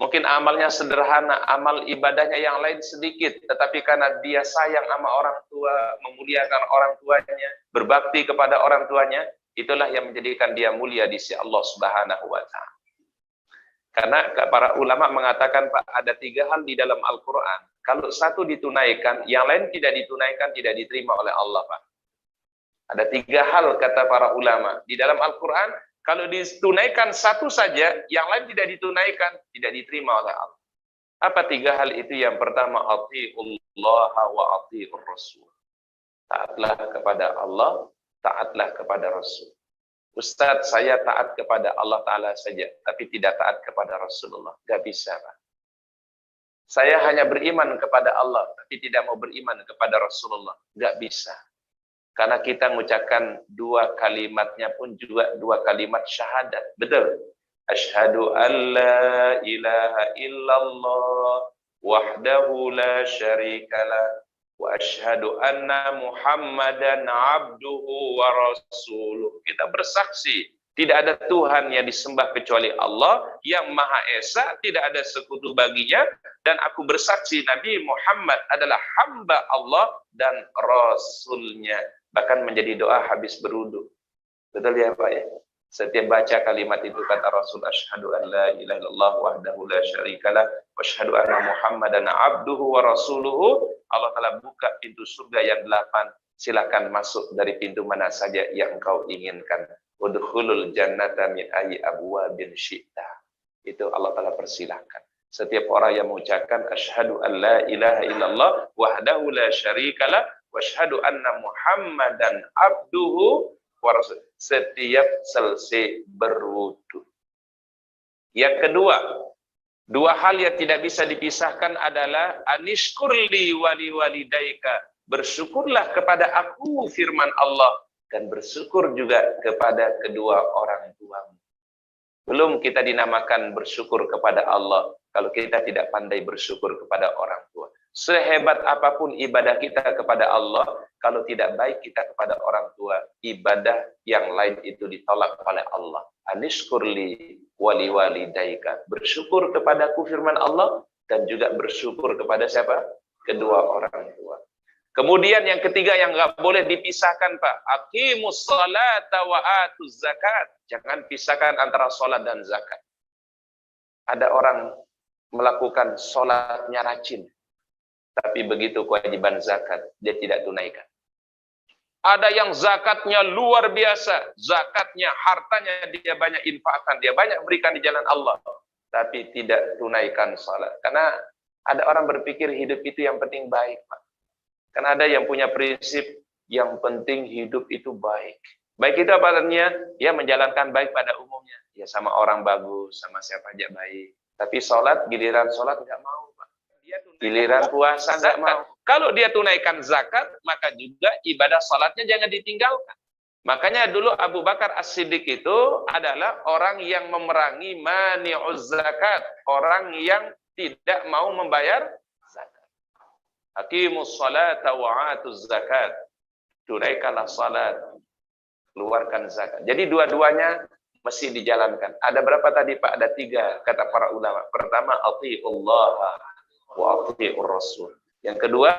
Mungkin amalnya sederhana, amal ibadahnya yang lain sedikit, tetapi karena dia sayang sama orang tua, memuliakan orang tuanya, berbakti kepada orang tuanya, itulah yang menjadikan dia mulia di sisi Allah Subhanahu wa Ta'ala. Karena para ulama mengatakan, Pak, ada 3 hal di dalam Al-Quran. Kalau satu ditunaikan, yang lain tidak ditunaikan, tidak diterima oleh Allah, Pak. Ada 3 hal kata para ulama di dalam Al-Quran. Kalau ditunaikan satu saja, yang lain tidak ditunaikan, tidak diterima oleh Allah. Apa 3 hal itu? Yang pertama, ati'ullah wa ati'ur rasul. Taatlah kepada Allah, taatlah kepada Rasul. Ustadz, saya taat kepada Allah Ta'ala saja, tapi tidak taat kepada Rasulullah. Gak bisa, Pak. Saya hanya beriman kepada Allah, tapi tidak mau beriman kepada Rasulullah. Gak bisa. Karena kita mengucapkan 2 kalimatnya pun juga 2 kalimat syahadat. Betul? Asyhadu an la ilaha illallah wahdahu la syarikalah wa asyhadu anna Muhammadan abduhu wa rasuluh. Kita bersaksi tidak ada Tuhan yang disembah kecuali Allah yang Maha Esa, tidak ada sekutu baginya, dan aku bersaksi Nabi Muhammad adalah hamba Allah dan Rasulnya. Bahkan menjadi doa habis berwudu. Betul ya Pak ya? Setiap baca kalimat itu kata Rasul, asyhadu an la ilaha illallah wahdahu la syarikalah wa asyhadu anna Muhammadan abduhu wa rasuluhu. Allah Ta'ala buka pintu surga yang 8. Silakan masuk dari pintu mana saja yang engkau inginkan. Udkhulul jannata min ayyi abwabin syi'ta. Itu Allah Ta'ala persilahkan. Setiap orang yang mengucapkan asyhadu an la ilaha illallah wahdahu la syarikalah wa asyhadu anna Muhammadan abduhu wa rasul, setiap selesai berwudu. Yang kedua, 2 hal yang tidak bisa dipisahkan adalah anishkurli wali walidaika, bersyukurlah kepada aku firman Allah, dan bersyukur juga kepada kedua orang tuamu. Belum kita dinamakan bersyukur kepada Allah kalau kita tidak pandai bersyukur kepada orang tua. Sehebat apapun ibadah kita kepada Allah, kalau tidak baik kita kepada orang tua, ibadah yang lain itu ditolak oleh Allah. Anishkurli wali walidaika, bersyukur kepadaku firman Allah, dan juga bersyukur kepada siapa? Kedua orang tua. Kemudian yang ketiga yang nggak boleh dipisahkan, Pak, aqimus salata wa atuz zakat. Jangan pisahkan antara sholat dan zakat. Ada orang melakukan sholatnya rajin, tapi begitu kewajiban zakat, dia tidak tunaikan. Ada yang zakatnya luar biasa, zakatnya, hartanya dia banyak infakkan, dia banyak berikan di jalan Allah, tapi tidak tunaikan salat. Karena ada orang berpikir hidup itu yang penting baik, Pak. Karena ada yang punya prinsip, yang penting hidup itu baik. Baik itu apa artinya? Ya menjalankan baik pada umumnya. Ya sama orang bagus, sama siapa aja baik. Tapi sholat, giliran sholat nggak mau, Pak. Giliran puasa nggak mau. Kalau dia tunaikan zakat, maka juga ibadah sholatnya jangan ditinggalkan. Makanya dulu Abu Bakar As-Siddiq itu adalah orang yang memerangi mani'uz zakat. Orang yang tidak mau membayar zakat. Hakimus salata wa atuz zakat. Tunaikanlah salat, keluarkan zakat. Jadi dua-duanya mesti dijalankan. Ada berapa tadi Pak? Ada 3 kata para ulama. Pertama, ati'ullah wa athi'ur rasul. Yang kedua,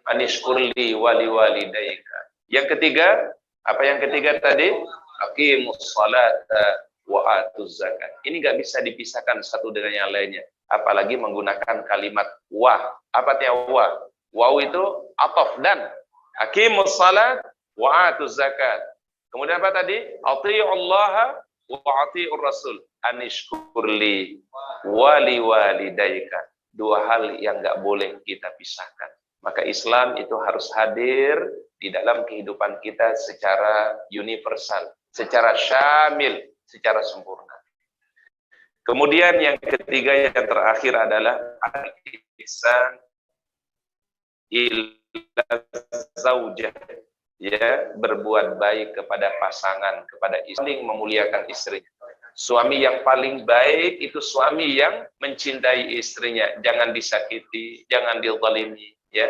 anishkurli wali walidayka. Yang ketiga, apa yang ketiga tadi? Aqimus salata wa atuz zakat. Ini nggak bisa dipisahkan satu dengan yang lainnya. Apalagi menggunakan kalimat wa. Apa artinya wa? Waw itu ataf dan aqimus salat wa atuz zakat. Kemudian apa tadi? Athi'ullaha wa athi'ur rasul. Anishkurli wali walidayka. Dua hal yang nggak boleh kita pisahkan. Maka Islam itu harus hadir di dalam kehidupan kita secara universal, secara syamil, secara sempurna. Kemudian yang ketiga, yang terakhir adalah al-ihsan ila zaujah, ya, berbuat baik kepada pasangan, kepada istri, memuliakan istrinya. Suami yang paling baik itu suami yang mencintai istrinya, jangan disakiti, jangan dizalimi, ya.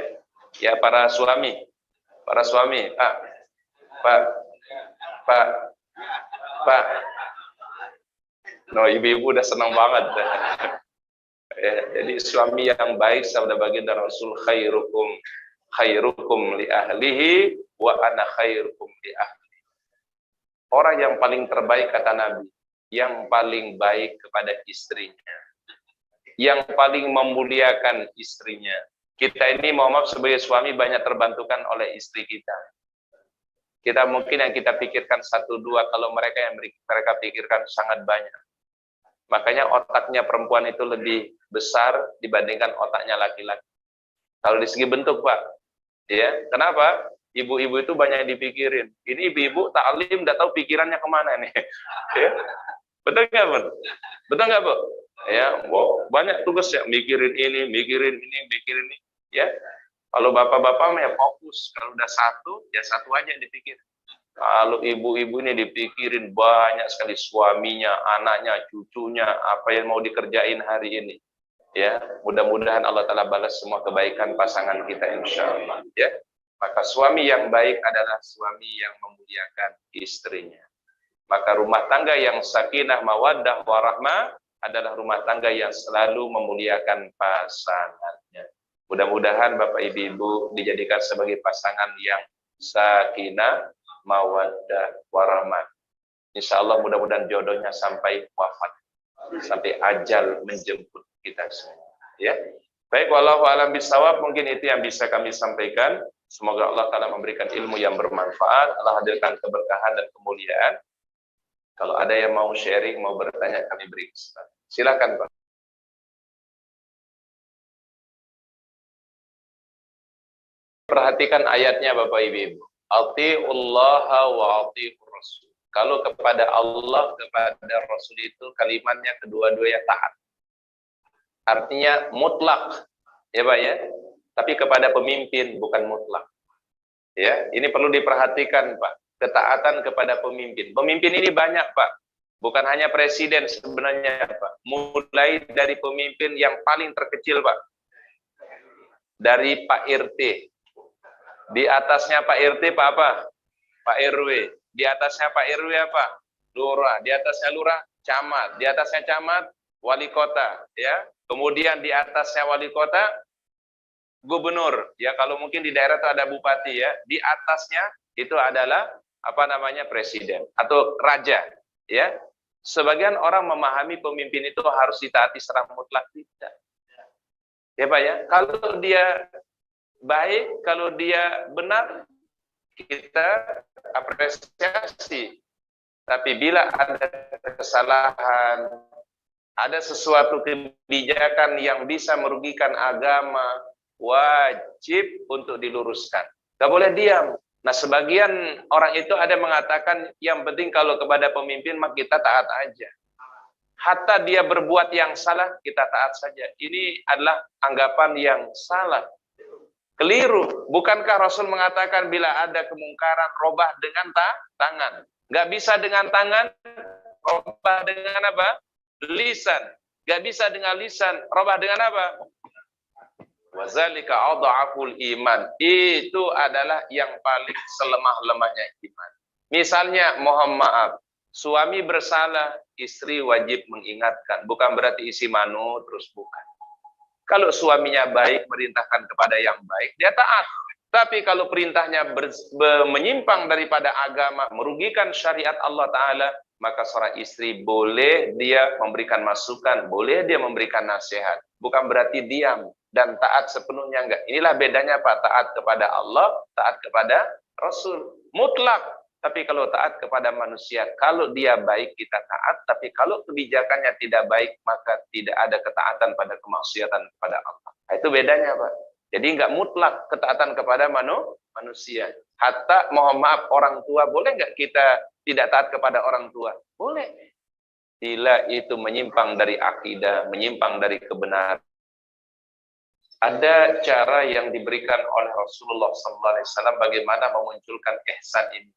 Ya para suami, Pak. No, ibu-ibu udah senang banget. Ya, jadi suami yang baik, sabda baginda Rasul, khairukum li ahlihi wa ana khairukum li ahli. Orang yang paling terbaik, kata Nabi, yang paling baik kepada istrinya, yang paling memuliakan istrinya. Kita ini, mohon maaf, sebagai suami banyak terbantukan oleh istri kita. Kita mungkin yang kita pikirkan satu dua, kalau mereka yang mereka pikirkan sangat banyak. Makanya otaknya perempuan itu lebih besar dibandingkan otaknya laki-laki. Kalau di segi bentuk, Pak, ya, kenapa? Ibu-ibu itu banyak yang dipikirin. Ini ibu-ibu taklim, nggak tahu pikirannya kemana nih. Ya. Betul nggak, Bu? Betul nggak, Bu? Ya, wow, banyak tugas ya, mikirin ini, mikirin ini, ya. Kalau bapak-bapak ya fokus, kalau udah satu, ya satu aja yang dipikir. Kalau ibu-ibu ini dipikirin banyak sekali, suaminya, anaknya, cucunya, apa yang mau dikerjain hari ini. Ya, mudah-mudahan Allah Ta'ala balas semua kebaikan pasangan kita, insya Allah. Ya, maka suami yang baik adalah suami yang memuliakan istrinya. Maka rumah tangga yang sakinah, mawaddah, warahmah adalah rumah tangga yang selalu memuliakan pasangannya. Mudah-mudahan Bapak Ibu dijadikan sebagai pasangan yang sakinah, mawaddah, warahmah. Insya Allah mudah-mudahan jodohnya sampai wafat, sampai ajal menjemput kita semua. Ya, baik, wallahu a'lam bishawab. Mungkin itu yang bisa kami sampaikan. Semoga Allah Ta'ala memberikan ilmu yang bermanfaat, Allah hadirkan keberkahan dan kemuliaan. Kalau ada yang mau sharing, mau bertanya, kami beri kesempatan. Silakan, Pak. Perhatikan ayatnya, Bapak Ibu. Atiullaha wa atiur rasul. Kalau kepada Allah, kepada Rasul itu kalimatnya kedua-duanya taat. Artinya mutlak, ya Pak ya. Tapi kepada pemimpin bukan mutlak. Ya, ini perlu diperhatikan, Pak. Ketaatan kepada pemimpin. Pemimpin ini banyak, Pak. Bukan hanya presiden sebenarnya, Pak. Mulai dari pemimpin yang paling terkecil, Pak. Dari Pak RT. Di atasnya Pak RT, Pak apa? Pak RW. Di atasnya Pak RW apa? Lurah. Di atasnya lurah, camat. Di atasnya camat, wali kota. Ya. Kemudian di atasnya wali kota, gubernur. Ya, kalau mungkin di daerah itu ada bupati ya. Di atasnya itu adalah apa namanya, presiden atau raja. Ya. Sebagian orang memahami pemimpin itu harus ditaati secara mutlak, tidak. Ya Pak ya. Kalau dia baik, kalau dia benar, kita apresiasi. Tapi bila ada kesalahan, ada sesuatu kebijakan yang bisa merugikan agama, wajib untuk diluruskan. Gak boleh diam. Nah, sebagian orang itu ada mengatakan, yang penting kalau kepada pemimpin, maka kita taat aja. Hatta dia berbuat yang salah, kita taat saja. Ini adalah anggapan yang salah. Keliru. Bukankah Rasul mengatakan bila ada kemungkaran, robah dengan tangan? Nggak bisa dengan tangan, robah dengan apa? Lisan. Nggak bisa dengan lisan, robah dengan apa? Wazalika adhaful iman. Itu adalah yang paling selemah-lemahnya iman. Misalnya, mohon maaf, suami bersalah, istri wajib mengingatkan. Bukan berarti isi manu, terus bukan. Kalau suaminya baik, merintahkan kepada yang baik, dia taat. Tapi kalau perintahnya menyimpang daripada agama, merugikan syariat Allah Ta'ala, maka seorang istri boleh dia memberikan masukan, boleh dia memberikan nasihat. Bukan berarti diam dan taat sepenuhnya, enggak. Inilah bedanya Pak, taat kepada Allah, taat kepada Rasul. Mutlak. Tapi kalau taat kepada manusia, kalau dia baik kita taat, tapi kalau kebijakannya tidak baik, maka tidak ada ketaatan pada kemaksiatan kepada Allah. Nah, itu bedanya Pak. Jadi enggak mutlak ketaatan kepada manusia. Hatta mohon maaf orang tua, boleh enggak kita tidak taat kepada orang tua? Boleh. Bila itu menyimpang dari akidah, menyimpang dari kebenaran. Ada cara yang diberikan oleh Rasulullah SAW bagaimana memunculkan ihsan ini.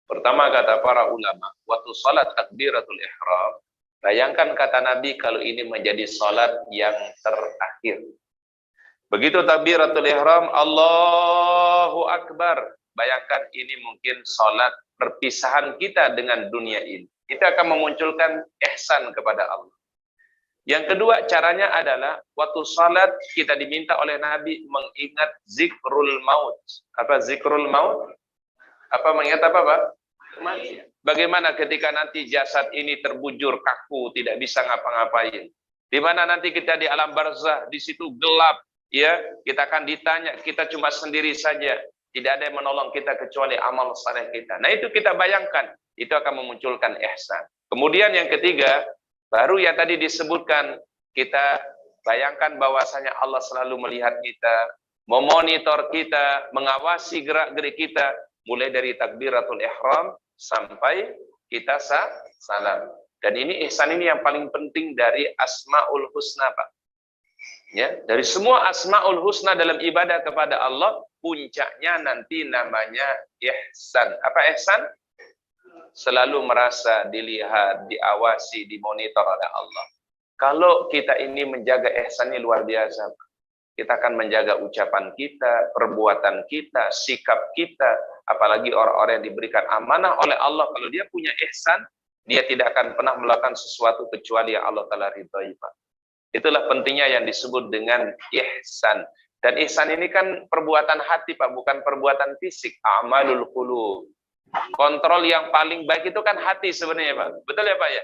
Pertama kata para ulama, waktu salat takbiratul ihram, bayangkan kata Nabi kalau ini menjadi salat yang terakhir. Begitu takbiratul ihram, Allahu Akbar. Bayangkan ini mungkin salat perpisahan kita dengan dunia ini. Itu akan memunculkan ihsan kepada Allah. Yang kedua caranya adalah waktu salat kita diminta oleh Nabi mengingat zikrul maut. Apa zikrul maut? Apa mengingat apa Pak? Kematian. Bagaimana ketika nanti jasad ini terbujur kaku, tidak bisa ngapa-ngapain? Di mana nanti kita di alam barzah, di situ gelap, ya, kita akan ditanya, kita cuma sendiri saja, tidak ada yang menolong kita kecuali amal saleh kita. Nah, itu kita bayangkan, itu akan memunculkan ihsan. Kemudian yang ketiga, baru yang tadi disebutkan, kita bayangkan bahwasanya Allah selalu melihat kita, memonitor kita, mengawasi gerak-gerik kita, mulai dari takbiratul ihram sampai kita salam. Dan ini ihsan ini yang paling penting dari Asmaul Husna, Pak. Ya, dari semua Asmaul Husna dalam ibadah kepada Allah, puncaknya nanti namanya ihsan. Apa ihsan? Selalu merasa dilihat, diawasi, dimonitor oleh Allah. Kalau kita ini menjaga ihsan ini luar biasa, Pak. Kita akan menjaga ucapan kita, perbuatan kita, sikap kita, apalagi orang-orang yang diberikan amanah oleh Allah. Kalau dia punya ihsan, dia tidak akan pernah melakukan sesuatu kecuali yang Allah Ta'ala ridhai, Pak. Itulah pentingnya yang disebut dengan ihsan. Dan ihsan ini kan perbuatan hati, Pak, bukan perbuatan fisik. Amalul qulub. Kontrol yang paling baik itu kan hati sebenarnya, Pak. Betul ya, Pak ya?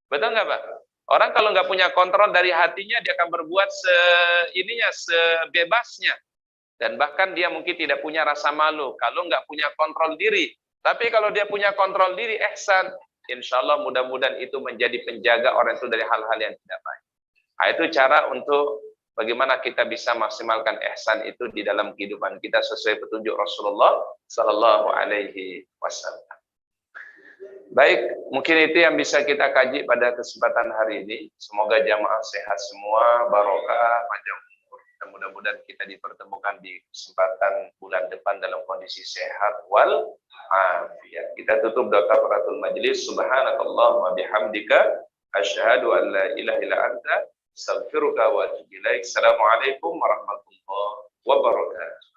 Betul nggak, Pak? Orang kalau nggak punya kontrol dari hatinya, dia akan berbuat sebebasnya. Dan bahkan dia mungkin tidak punya rasa malu kalau nggak punya kontrol diri. Tapi kalau dia punya kontrol diri, ihsan, insya Allah mudah-mudahan itu menjadi penjaga orang itu dari hal-hal yang tidak baik. Nah, itu cara untuk bagaimana kita bisa maksimalkan ihsan itu di dalam kehidupan kita sesuai petunjuk Rasulullah Sallallahu Alaihi Wasallam. Baik, mungkin itu yang bisa kita kaji pada kesempatan hari ini. Semoga jamaah sehat semua, barokah, panjang umur, dan mudah-mudahan kita dipertemukan di kesempatan bulan depan dalam kondisi sehat wal afiat. Kita tutup doa kafaratul majlis. Subhanakallahumma bihamdika asyhadu an la ilaha illa anta astaghfiruka wa atubu ilaik. Assalamualaikum warahmatullahi wabarakatuh.